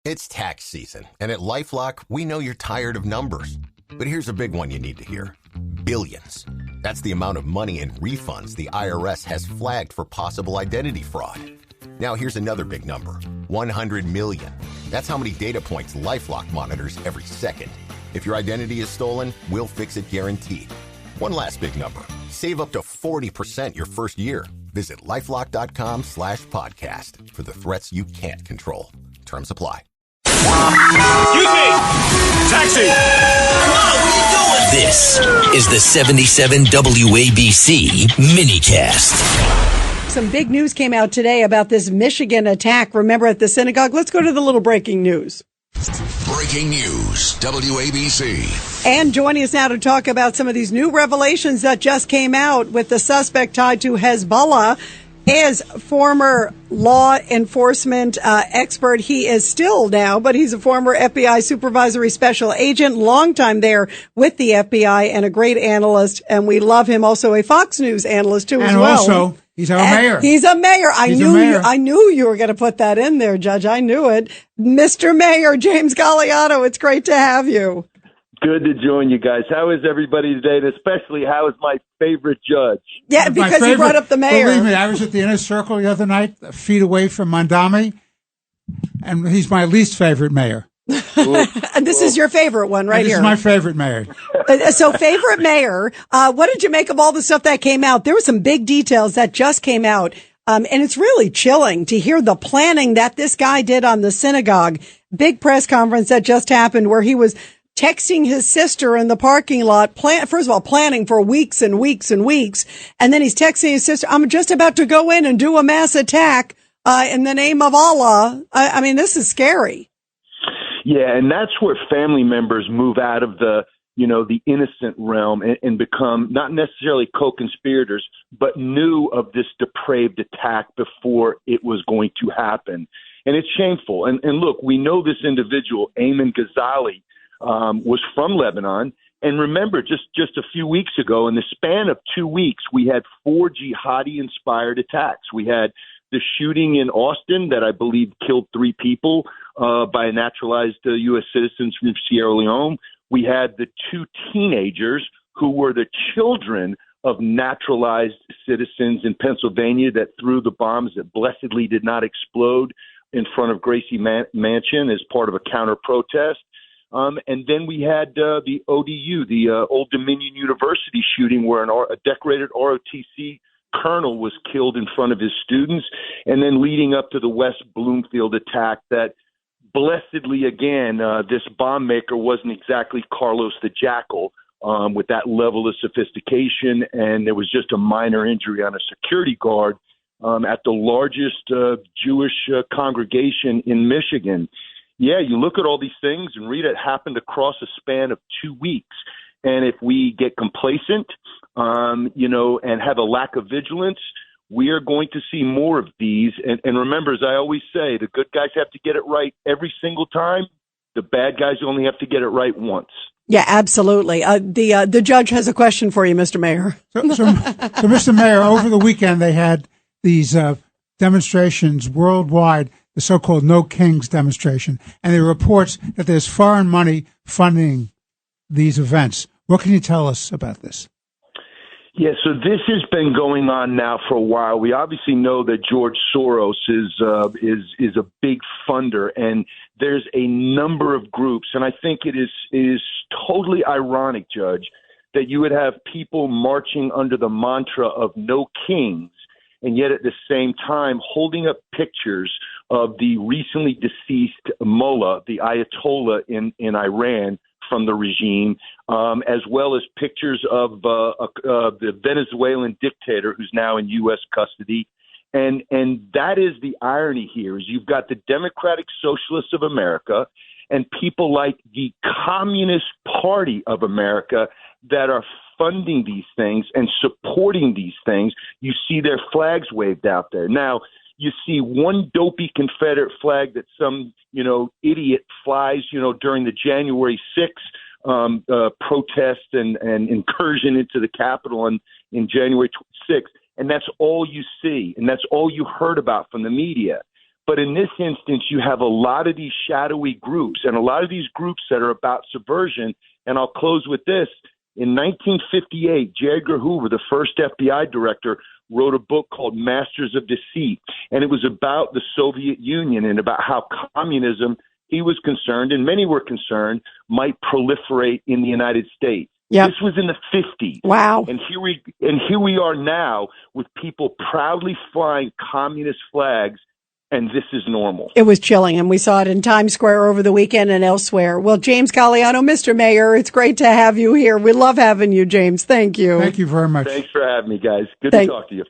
It's tax season, and at LifeLock, we know you're tired of numbers. But here's a big one you need to hear. Billions. That's the amount of money in refunds the IRS has flagged for possible identity fraud. Now here's another big number. 100 million. That's how many data points LifeLock monitors every second. If your identity is stolen, we'll fix it guaranteed. One last big number. Save up to 40% your first year. Visit LifeLock.com/podcast for the threats you can't control. Terms apply. Excuse me! Taxi! Come on, what are you doing? This is the 77 WABC minicast. Some big news came out today about this Michigan attack, remember, at the synagogue. Let's go to the little breaking news. Breaking news, WABC. And joining us now to talk about some of these new revelations that just came out with the suspect tied to Hezbollah is former law enforcement expert. He is still now, but he's a former FBI supervisory special agent, long time there with the FBI, and a great analyst. And we love him. Also a Fox News analyst too, as well. And also, he's our mayor. He's a mayor. I knew you were going to put that in there, Judge. I knew it. Mr. Mayor James Gagliano, it's great to have you. Good to join you guys. How is everybody today? And especially, how is my favorite judge? Yeah, because you brought up the mayor. Believe me, I was at the inner circle the other night, a feet away from Mondami, and he's my least favorite mayor. And this is your favorite one right here. This is my favorite mayor. So favorite mayor, what did you make of all the stuff that came out? There were some big details that just came out. And it's really chilling to hear the planning that this guy did on the synagogue. Big press conference that just happened where he was texting his sister in the parking lot, first of all, planning for weeks and weeks and weeks. And then he's texting his sister, I'm just about to go in and do a mass attack in the name of Allah. I mean, this is scary. Yeah, and that's where family members move out of the innocent realm and become not necessarily co-conspirators, but knew of this depraved attack before it was going to happen. And it's shameful. And look, we know this individual, Ayman Ghazali, was from Lebanon. And remember, just a few weeks ago, in the span of 2 weeks, we had 4 jihadi-inspired attacks. We had the shooting in Austin that I believe killed 3 people by naturalized U.S. citizens from Sierra Leone. We had the 2 teenagers who were the children of naturalized citizens in Pennsylvania that threw the bombs that blessedly did not explode in front of Gracie Mansion as part of a counter-protest. And then we had the ODU, the Old Dominion University shooting, where a decorated ROTC colonel was killed in front of his students, and then leading up to the West Bloomfield attack that blessedly, again, this bomb maker wasn't exactly Carlos the Jackal with that level of sophistication, and there was just a minor injury on a security guard at the largest Jewish congregation in Michigan. Yeah, you look at all these things and read it happened across a span of 2 weeks. And if we get complacent, and have a lack of vigilance, we are going to see more of these. And remember, as I always say, the good guys have to get it right every single time. The bad guys only have to get it right once. Yeah, absolutely. The judge has a question for you, Mr. Mayor. So, Mr. Mayor, over the weekend they had these demonstrations worldwide, the so-called No Kings demonstration, and there are reports that there's foreign money funding these events. What can you tell us about this? Yeah, so this has been going on now for a while. We obviously know that George Soros is a big funder, and there's a number of groups, and I think it is totally ironic, Judge, that you would have people marching under the mantra of no kings, and yet at the same time holding up pictures of the recently deceased mullah, the Ayatollah in Iran, from the regime, as well as pictures of the Venezuelan dictator who's now in U.S. custody. And that is the irony here, is you've got the Democratic Socialists of America and people like the Communist Party of America that are funding these things and supporting these things. You see their flags waved out there. Now, you see one dopey Confederate flag that some, idiot flies, during the January 6th protest and incursion into the Capitol in January 6th. And that's all you see. And that's all you heard about from the media. But in this instance, you have a lot of these shadowy groups and a lot of these groups that are about subversion. And I'll close with this. In 1958, J. Edgar Hoover, the first FBI director, wrote a book called Masters of Deceit. And it was about the Soviet Union and about how communism, he was concerned, and many were concerned, might proliferate in the United States. Yep. This was in the 50s. Wow. And here we are now with people proudly flying communist flags, and this is normal. It was chilling, and we saw it in Times Square over the weekend and elsewhere. Well, James Gagliano, Mr. Mayor, it's great to have you here. We love having you, James. Thank you. Thank you very much. Thanks for having me, guys. Good to talk to you.